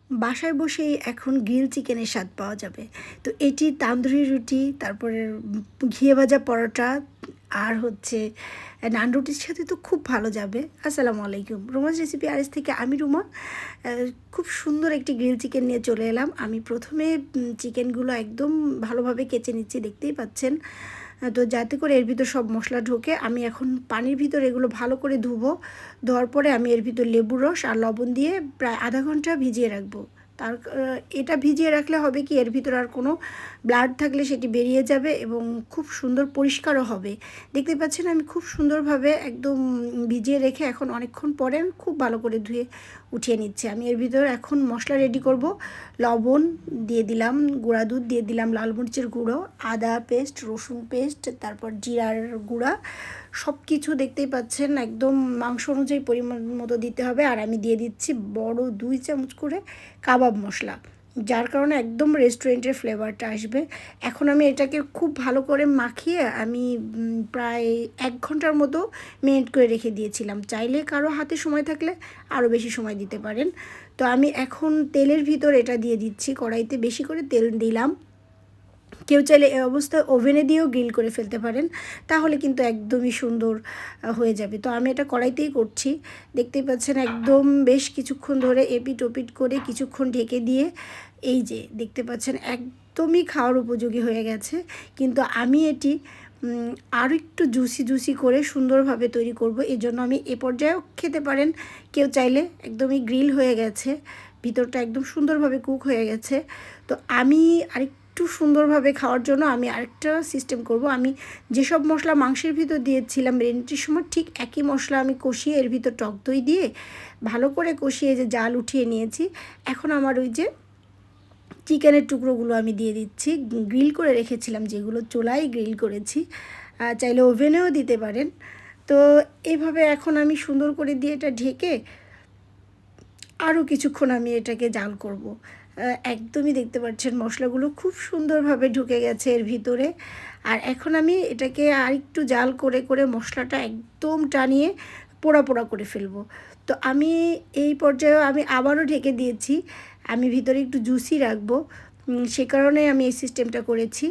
বাসায় বসেই এখন গ্রিল চিকেনের স্বাদ পাওয়া যাবে। তো এটি তান্দুরি রুটি, তারপরে ঘিয়ে ভাজা পরোটা আর হচ্ছে নান রুটির সাথে তো খুব ভালো যাবে। আসসালামু আলাইকুম, রুমাস রেসিপি আরেস থেকে আমি রুমা। খুব সুন্দর একটি গ্রিল চিকেন নিয়ে চলে এলাম। আমি প্রথমে চিকেনগুলো একদম ভালোভাবে কেচে নিচ্ছি, দেখতেই পাচ্ছেন। তো যাতে করে এর ভিতর সব মশলা ঢোকে, আমি এখন পানির ভিতর এগুলো ভালো করে ধুবো। ধোয়ার পরে আমি এর ভিতর লেবুর রস আর লবণ দিয়ে প্রায় আধা ঘন্টা ভিজিয়ে রাখবো। তার এটা ভিজিয়ে রাখলে হবে কি, এর ভিতর আর কোনো ব্লাড থাকলে সেটি বেরিয়ে যাবে এবং খুব সুন্দর পরিষ্কারও হবে। দেখতে পাচ্ছেন আমি খুব সুন্দরভাবে একদম ভিজিয়ে রেখে এখন অনেকক্ষণ পরে খুব ভালো করে ধুয়ে উঠিয়ে নিচ্ছে। আমি এর ভিতর এখন মশলা রেডি করব। লবণ দিয়ে দিলাম, গুঁড়া দুধ দিয়ে দিলাম, লাল মরিচের গুঁড়ো, আদা পেস্ট, রসুন পেস্ট, তারপর জিরার গুঁড়া, সব কিছু দেখতেই পাচ্ছেন একদম মাংস অনুযায়ী পরিমাণ মতো দিতে হবে। আর আমি দিয়ে দিচ্ছি বড় 2 চামচ করে কাবাব মশলা, যার কারণে একদম রেস্টুরেন্টের ফ্লেভারটা আসবে। এখন আমি এটাকে খুব ভালো করে মাখিয়ে আমি প্রায় 1 ঘন্টার মতো মেরিনেট করে রেখে দিয়েছিলাম। চাইলে কারো হাতে সময় থাকলে আরও বেশি সময় দিতে পারেন। তো আমি এখন তেলের ভিতর এটা দিয়ে দিচ্ছি, কড়াইতে বেশি করে তেল দিলাম। কেউ চাইলে এই অবস্থায় ওভেনে দিয়েও গ্রিল করে ফেলতে পারেন, তাহলে কিন্তু একদমই সুন্দর হয়ে যাবে। তো আমি এটা কড়াইতেই করছি, দেখতেই পাচ্ছেন একদম বেশ কিছুক্ষণ ধরে এপিট ওপিট করে কিছুক্ষণ ঢেকে দিয়ে এই যে দেখতে পাচ্ছেন একদমই খাওয়ার উপযোগী হয়ে গেছে। কিন্তু আমি এটি আরও একটু জুসি করে সুন্দরভাবে তৈরি করব। এই জন্য আমি এ পর্যায়েও খেতে পারেন কেউ চাইলে। একদমই গ্রিল হয়ে গেছে, ভিতরটা একদম সুন্দরভাবে কুক হয়ে গেছে। তো আমি একটু সুন্দরভাবে খাওয়ার জন্য আমি আরেকটা সিস্টেম করব। আমি যেসব মশলা মাংসের ভিতর দিয়েছিলাম ম্যারিনেটের সময়, ঠিক একই মশলা আমি কষিয়ে এর ভিতর টক দই দিয়ে ভালো করে কষিয়ে যে জাল উঠিয়ে নিয়েছি। এখন আমার ওই যে চিকেনের টুকরোগুলো আমি দিয়ে দিচ্ছি, গ্রিল করে রেখেছিলাম যেগুলো, চুলায় গ্রিল করেছি, চাইলে ওভেনেও দিতে পারেন। তো এইভাবে এখন আমি সুন্দর করে দিয়ে এটা ঢেকে আরও কিছুক্ষণ আমি এটাকে জাল করব। একদমই দেখতে পাচ্ছেন মশলাগুলো খুব সুন্দরভাবে ঢুকে গেছে এর ভিতরে। আর এখন আমি এটাকে আরেকটু জাল করে মশলাটা একদম টানিয়ে পোড়া পোড়া করে ফেলবো। তো আমি এই পর্যায়ে আমি আবারও ঢেকে দিয়েছি, আমি ভিতরে একটু জুসি রাখবো, সে কারণে আমি এই সিস্টেমটা করেছি।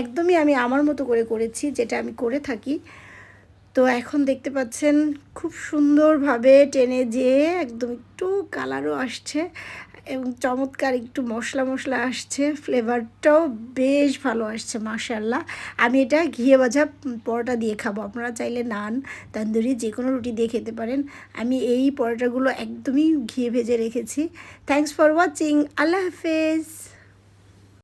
একদমই আমি আমার মতো করে করেছি, যেটা আমি করে থাকি। তো এখন দেখতে পাচ্ছেন খুব সুন্দরভাবে টেনে যেয়ে একদম একটু কালারও আসছে এবং চমৎকার একটু মশলা আসছে, ফ্লেভারটাও বেশ ভালো আসছে মাশাআল্লাহ। আমি এটা ঘিয়ে ভাজা পরোটা দিয়ে খাবো, আপনারা চাইলে নান, তন্দুরি যে কোনো রুটি দিয়ে খেতে পারেন। আমি এই পরোটাগুলো একদমই ঘিয়ে ভেজে রেখেছি। থ্যাংকস ফর ওয়াচিং, আল্লাহ হাফেজ।